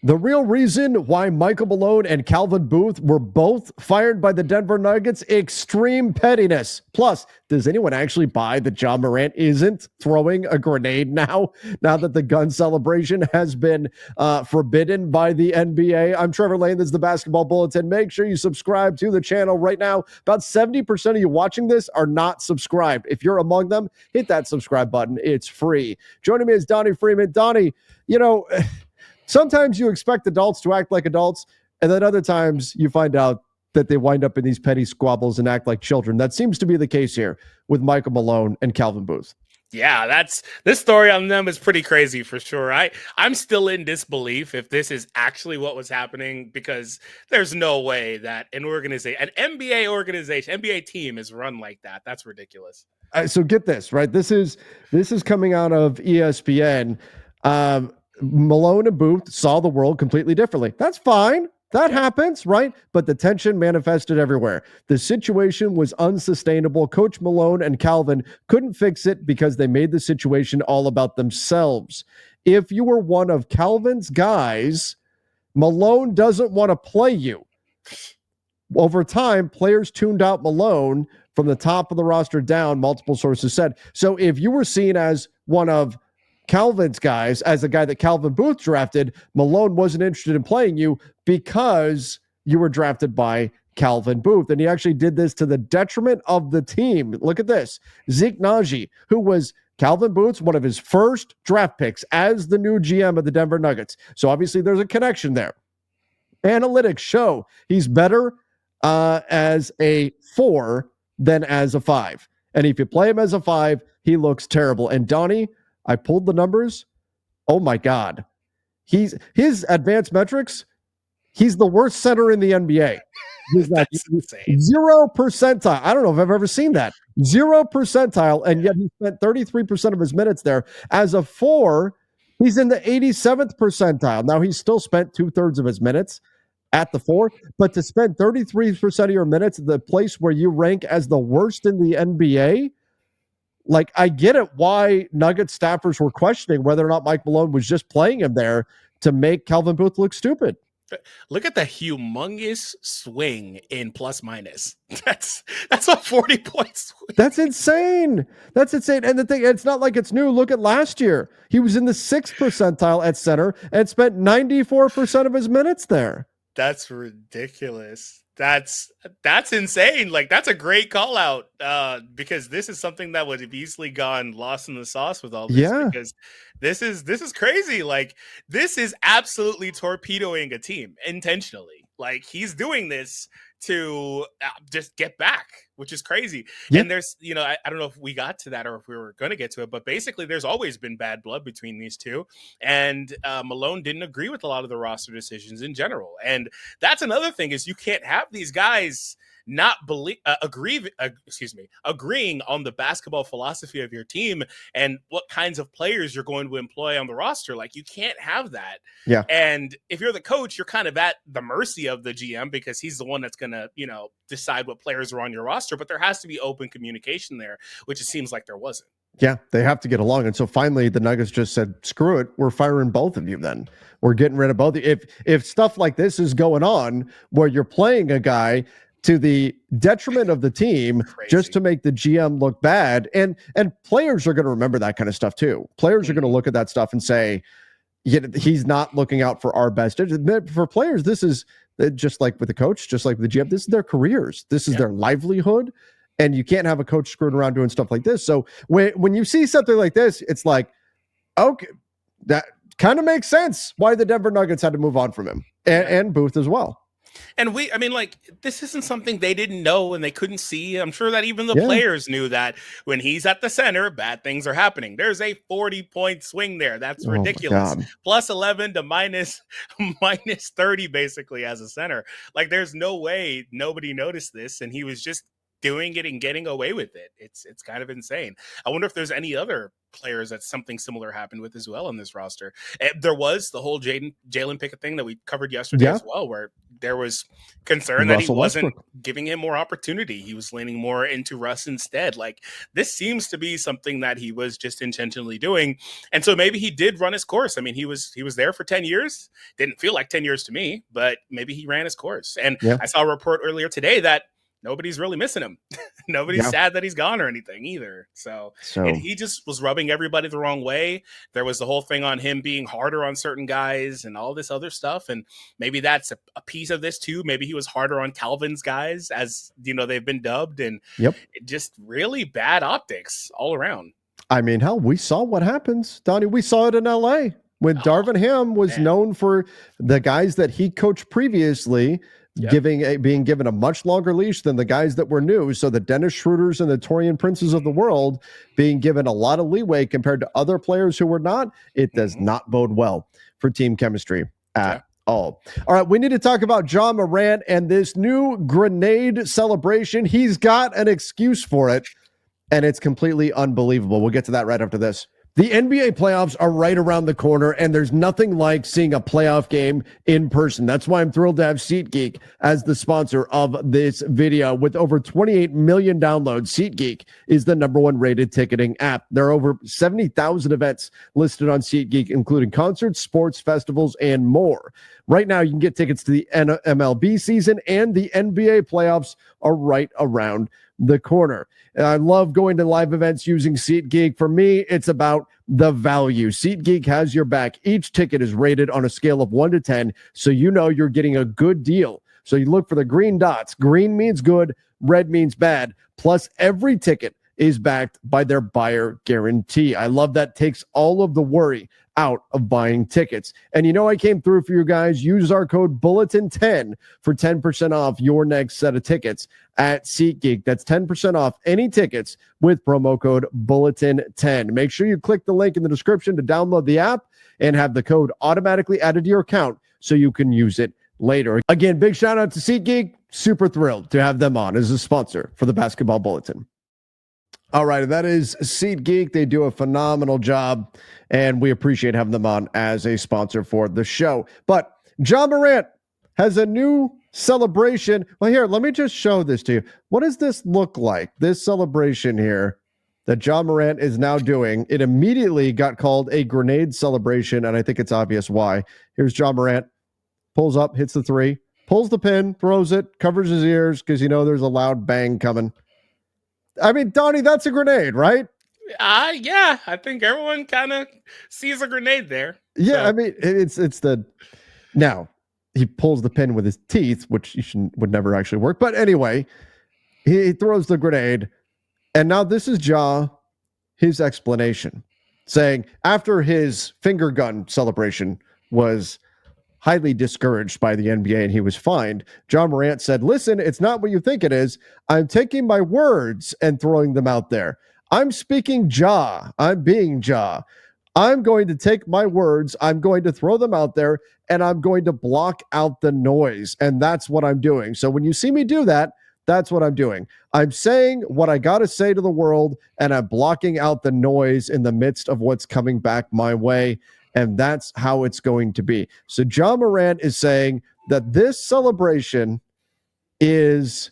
The real reason why Michael Malone and Calvin Booth were both fired by the Denver Nuggets, extreme pettiness. Plus, does anyone actually buy that John Morant isn't throwing a grenade now that the gun celebration has been forbidden by the NBA? I'm Trevor Lane. This is the Basketball Bulletin. Make sure you subscribe to the channel right now. About 70% of you watching this are not subscribed. If you're among them, hit that subscribe button. It's free. Joining me is Donnie Freeman. Donnie, sometimes you expect adults to act like adults, and then other times you find out that they wind up in these petty squabbles and act like children. That seems to be the case here with Michael Malone and Calvin Booth. Yeah, this story on them is pretty crazy for sure. I'm still in disbelief if this is actually what was happening, because there's no way that an NBA team is run like that. That's ridiculous. So get this, right? This is coming out of ESPN. Malone and Booth saw the world completely differently. That's fine. That happens, right? But the tension manifested everywhere. The situation was unsustainable. Coach Malone and Calvin couldn't fix it because they made the situation all about themselves. If you were one of Calvin's guys, Malone doesn't want to play you. Over time, players tuned out Malone from the top of the roster down, multiple sources said. So if you were seen as one of Calvin's guys, as a guy that Calvin Booth drafted, Malone wasn't interested in playing you because you were drafted by Calvin Booth. And he actually did this to the detriment of the team. Look at this. Zeke Naji, who was Calvin Booth's one of his first draft picks as the new GM of the Denver Nuggets. So obviously there's a connection there. Analytics show he's better as a 4 than as a 5. And if you play him as a 5, he looks terrible. And Donnie, I pulled the numbers. Oh my God. His advanced metrics, he's the worst center in the NBA. He's not 0 percentile. I don't know if I've ever seen that. 0 percentile, and yet he spent 33% of his minutes there. As a 4, he's in the 87th percentile. Now, he's still spent 2/3 of his minutes at the 4, but to spend 33% of your minutes at the place where you rank as the worst in the NBA, like, I get it why Nugget staffers were questioning whether or not Mike Malone was just playing him there to make Calvin Booth look stupid. Look at the humongous swing in plus minus. That's a 40-point swing. That's insane. And the thing, it's not like it's new. Look at last year. He was in the 6th percentile at center and spent 94% of his minutes there. That's ridiculous. That's insane. Like, that's a great call out, because this is something that would have easily gone lost in the sauce with all this. Yeah. Because this is crazy. Like, this is absolutely torpedoing a team intentionally. Like, he's doing this to just get back, which is crazy. Yeah. And there's, I don't know if we got to that or if we were going to get to it, but basically there's always been bad blood between these two. And Malone didn't agree with a lot of the roster decisions in general. And that's another thing, is you can't have these guys not agreeing on the basketball philosophy of your team and what kinds of players you're going to employ on the roster. Like, you can't have that. Yeah. And if you're the coach, you're kind of at the mercy of the GM, because he's the one that's going to, decide what players are on your roster. But there has to be open communication there, which it seems like there wasn't. Yeah, they have to get along. And so finally the Nuggets just said, screw it, we're firing both of you then. We're getting rid of both of you. If stuff like this is going on where you're playing a guy to the detriment of the team, just to make the GM look bad. And players are going to remember that kind of stuff too. Players are going to look at that stuff and say, he's not looking out for our best. For players, this is just like with the coach, just like with the GM, this is their careers. This is their livelihood. And you can't have a coach screwing around doing stuff like this. So when you see something like this, it's like, okay, that kind of makes sense why the Denver Nuggets had to move on from him and Booth as well. And this isn't something they didn't know and they couldn't see. I'm sure that even the players knew that when he's at the center, bad things are happening. There's a 40-point swing there. That's ridiculous. Plus 11 to minus 30, basically, as a center. Like, there's no way nobody noticed this, and he was just doing it and getting away with it. It's kind of insane. I wonder if there's any other players that something similar happened with as well on this roster. There was the whole Jalen Pickett thing that we covered yesterday as well, where there was concern that he wasn't giving him more opportunity. He was leaning more into Russ instead. Like, this seems to be something that he was just intentionally doing. And so maybe he did run his course. I mean, he was there for 10 years. Didn't feel like 10 years to me, but maybe he ran his course. And I saw a report earlier today that nobody's really missing him. Nobody's sad that he's gone or anything either. So he just was rubbing everybody the wrong way. There was the whole thing on him being harder on certain guys and all this other stuff. And maybe that's a piece of this too. Maybe he was harder on Calvin's guys, as you know, they've been dubbed, and just really bad optics all around. I mean, hell, we saw what happens, Donnie. We saw it in LA when Darvin Ham was known for the guys that he coached previously being given a much longer leash than the guys that were new. So the Dennis Schroeders and the Torian Princes of the world being given a lot of leeway compared to other players who were not. It does not bode well for team chemistry at all. All right, we need to talk about Ja Morant and this new grenade celebration. He's got an excuse for it, and it's completely unbelievable. We'll get to that right after this. The NBA playoffs are right around the corner, and there's nothing like seeing a playoff game in person. That's why I'm thrilled to have SeatGeek as the sponsor of this video. With over 28 million downloads, SeatGeek is the #1 rated ticketing app. There are over 70,000 events listed on SeatGeek, including concerts, sports, festivals, and more. Right now, you can get tickets to the MLB season, and the NBA playoffs are right around the corner. And I love going to live events using SeatGeek. For me, it's about the value. SeatGeek has your back. Each ticket is rated on a scale of 1 to 10, so you know you're getting a good deal. So you look for the green dots. Green means good, red means bad. Plus, every ticket is backed by their buyer guarantee. I love that. Takes all of the worry out of buying tickets. And you know, I came through for you guys. Use our code Bulletin10 for 10% off your next set of tickets at SeatGeek. That's 10% off any tickets with promo code Bulletin10. Make sure you click the link in the description to download the app and have the code automatically added to your account so you can use it later. Again, big shout out to SeatGeek. Super thrilled to have them on as a sponsor for the Basketball Bulletin. All right, that is SeatGeek. They do a phenomenal job, and we appreciate having them on as a sponsor for the show. But Ja Morant has a new celebration. Well, here, let me just show this to you. What does this look like? This celebration here that Ja Morant is now doing, it immediately got called a grenade celebration, and I think it's obvious why. Here's Ja Morant, pulls up, hits the three, pulls the pin, throws it, covers his ears because you know there's a loud bang coming. I mean, Donnie, that's a grenade, right? Yeah, I think everyone kind of sees a grenade there. Yeah, so. I mean, it's the now he pulls the pin with his teeth, which would never actually work. But anyway, he throws the grenade, and now this is his explanation, saying after his finger gun celebration was highly discouraged by the NBA and he was fined, Ja Morant said, listen, it's not what you think it is. I'm taking my words and throwing them out there. I'm speaking Ja. I'm being Ja. I'm going to take my words, I'm going to throw them out there, and I'm going to block out the noise. And that's what I'm doing. So when you see me do that, that's what I'm doing. I'm saying what I got to say to the world, and I'm blocking out the noise in the midst of what's coming back my way. And that's how it's going to be. So Ja Morant is saying that this celebration is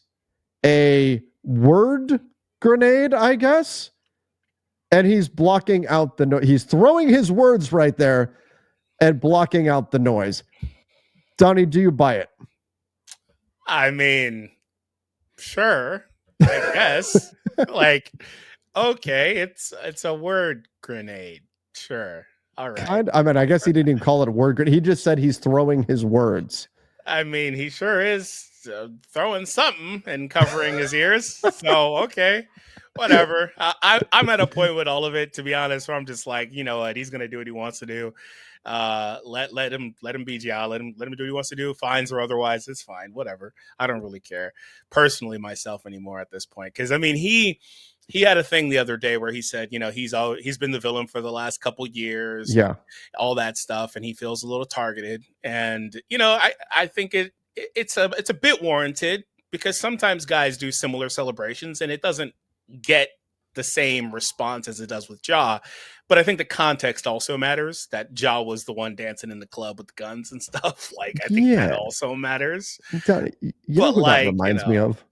a word grenade, I guess. And he's blocking out the noise. He's throwing his words right there and blocking out the noise. Donnie, do you buy it? I mean, sure, I guess. Like, okay, it's a word grenade. Sure. All right. I mean, I guess he didn't even call it a word grenade. He just said he's throwing his words. I mean, he sure is throwing something and covering his ears. So, okay, whatever. I'm at a point with all of it, to be honest, where I'm just like, you know what, he's gonna do what he wants to do. Let him be Ja. Let him do what he wants to do. Fines or otherwise, it's fine. Whatever. I don't really care personally myself anymore at this point, because I mean he had a thing the other day where he said, you know, he's been the villain for the last couple years, all that stuff, and he feels a little targeted. And you know, I think it's a bit warranted, because sometimes guys do similar celebrations and it doesn't get the same response as it does with Ja. But I think the context also matters, that Ja was the one dancing in the club with the guns and stuff. Like, I think that also matters. You know who that reminds me of?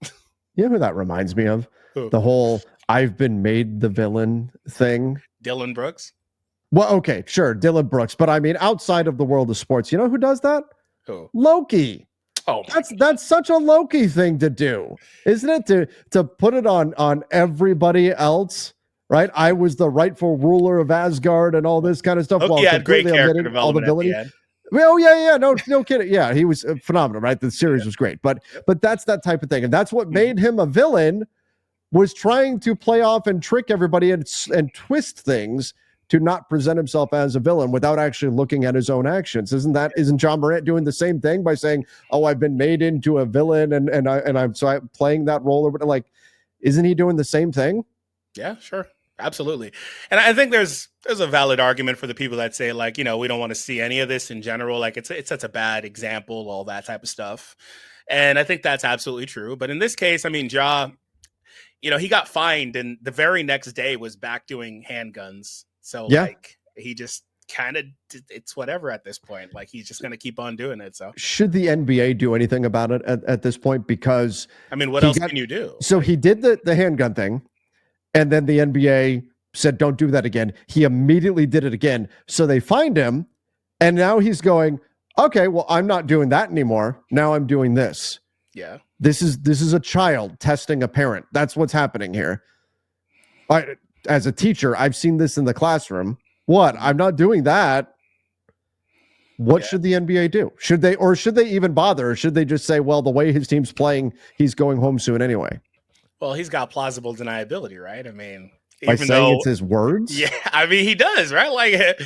You know who that reminds me of? Who? The whole I've been made the villain thing. Dylan Brooks? Well, okay, sure, Dylan Brooks. But I mean, outside of the world of sports, you know who does that? Who? Loki. Oh, that's such a Loki thing to do, isn't it? To put it on everybody else, right? I was the rightful ruler of Asgard and all this kind of stuff. Loki had great character development at the end. Oh yeah, no kidding. Yeah, he was phenomenal, right? The series was great, but that's that type of thing, and that's what made him a villain. Was trying to play off and trick everybody and twist things to not present himself as a villain without actually looking at his own actions. Isn't John Morant doing the same thing by saying, "Oh, I've been made into a villain and I'm playing that role," or like, isn't he doing the same thing? Yeah, sure. Absolutely. And I think there's a valid argument for the people that say, like, we don't want to see any of this in general. Like, it's such a bad example, all that type of stuff. And I think that's absolutely true. But in this case, I mean, Ja, he got fined and the very next day was back doing handguns. So like, he just kind of, it's whatever at this point. Like, he's just going to keep on doing it. So should the NBA do anything about it at this point? Because I mean, what else can you do? So he did the handgun thing. And then the NBA said, don't do that again. He immediately did it again. So they fined him. And now he's going, okay, well, I'm not doing that anymore. Now I'm doing this. Yeah. This is a child testing a parent. That's what's happening here. As a teacher, I've seen this in the classroom. What? I'm not doing that. What should the NBA do? Should they even bother? Or should they just say, well, the way his team's playing, he's going home soon anyway? Well, he's got plausible deniability, right? I mean, by saying it's his words? Yeah, I mean, he does, right? Like,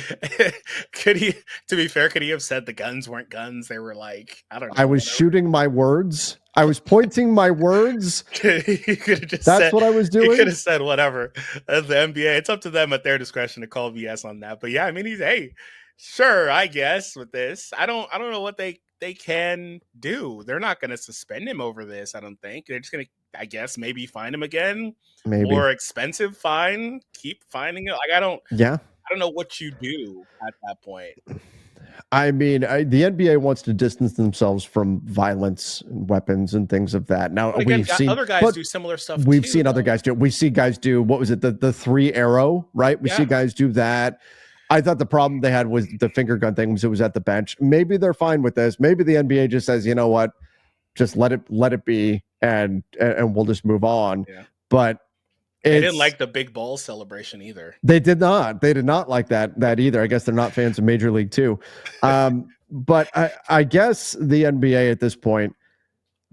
could he, to be fair, could he have said the guns weren't guns? They were like, I don't know. I was shooting my words. I was pointing my words. He could have just That's what I was doing. He could have said whatever. As the NBA, it's up to them at their discretion to call BS on that. But yeah, I mean, hey, sure, I guess with this, I don't know what they can do. They're not going to suspend him over this. I don't think they're just going to, I guess, maybe fine him again. Maybe more expensive fine. Keep finding it. Like, I don't know what you do at that point. I mean, the NBA wants to distance themselves from violence and weapons and things of that. Now, again, we've seen other guys do similar stuff. We've seen other guys do it. We see guys do, what was it? The 3 arrow, right? We see guys do that. I thought the problem they had was the finger gun thing was it was at the bench. Maybe they're fine with this. Maybe the NBA just says, you know what, just let it be, and we'll just move on. Yeah. But they didn't like the big ball celebration either. They did not. They did not like that either. I guess they're not fans of Major League too. But I guess the NBA at this point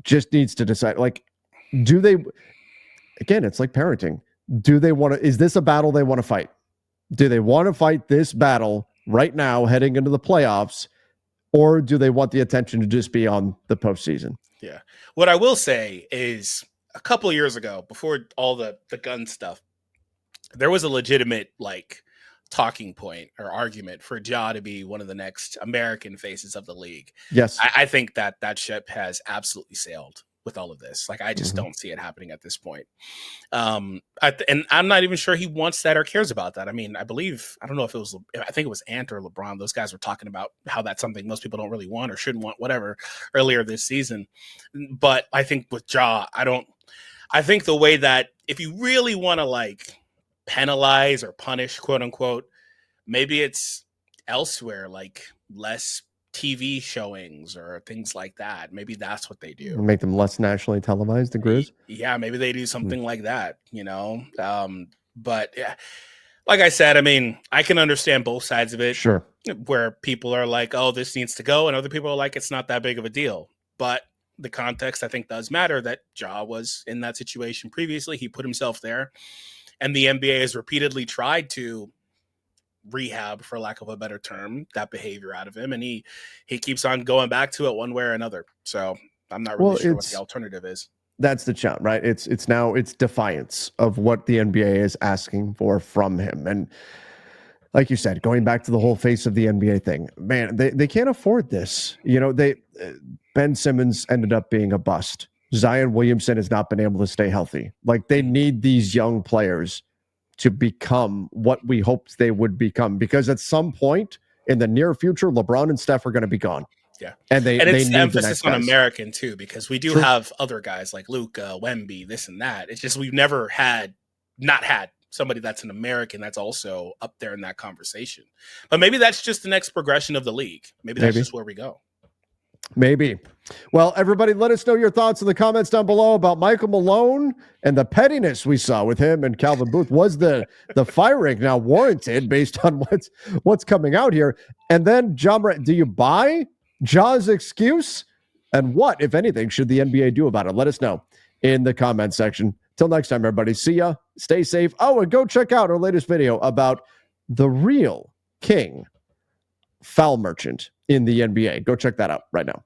just needs to decide, like, do they, again, it's like parenting. Do they want to, is this a battle they want to fight? Do they want to fight this battle right now heading into the playoffs, or do they want the attention to just be on the postseason? Yeah. What I will say is, a couple of years ago, before all the gun stuff, there was a legitimate like talking point or argument for Ja to be one of the next American faces of the league. Yes. I think that ship has absolutely sailed with all of this. Like, I just don't see it happening at this point. And I'm not even sure he wants that or cares about that. I mean, I don't know if it was, I think it was Ant or LeBron. Those guys were talking about how that's something most people don't really want or shouldn't want, whatever, earlier this season. But I think with Ja, I think the way that if you really want to like penalize or punish, quote unquote, maybe it's elsewhere, like less TV showings or things like that. Maybe that's what they do. Make them less nationally televised, the Grizz? Yeah, maybe they do something like that, But yeah, like I said, I mean, I can understand both sides of it. Sure. Where people are like, oh, this needs to go. And other people are like, it's not that big of a deal. But the context, I think, does matter that Ja was in that situation previously. He put himself there. And the NBA has repeatedly tried to rehab, for lack of a better term, that behavior out of him. And he keeps on going back to it one way or another. So I'm not really sure what the alternative is. That's the challenge, right? It's defiance of what the NBA is asking for from him. And like you said, going back to the whole face of the NBA thing, man, they can't afford this. Ben Simmons ended up being a bust. Zion Williamson has not been able to stay healthy. Like, they need these young players to become what we hoped they would become, because at some point in the near future, LeBron and Steph are going to be gone. Yeah. And it's need the emphasis on guys. American too, because we do have other guys like Luka, Wemby, this and that. It's just we've never not had somebody that's an American that's also up there in that conversation. But maybe that's just the next progression of the league. Maybe that's just where we go. Maybe. Well, everybody, let us know your thoughts in the comments down below about Michael Malone and the pettiness we saw with him and Calvin Booth. Was the firing now warranted based on what's coming out here? And then, John Morant, do you buy Ja's excuse? And what, if anything, should the NBA do about it? Let us know in the comment section. Till next time, everybody. See ya. Stay safe. Oh, and go check out our latest video about the real king foul merchant in the NBA. Go check that out right now.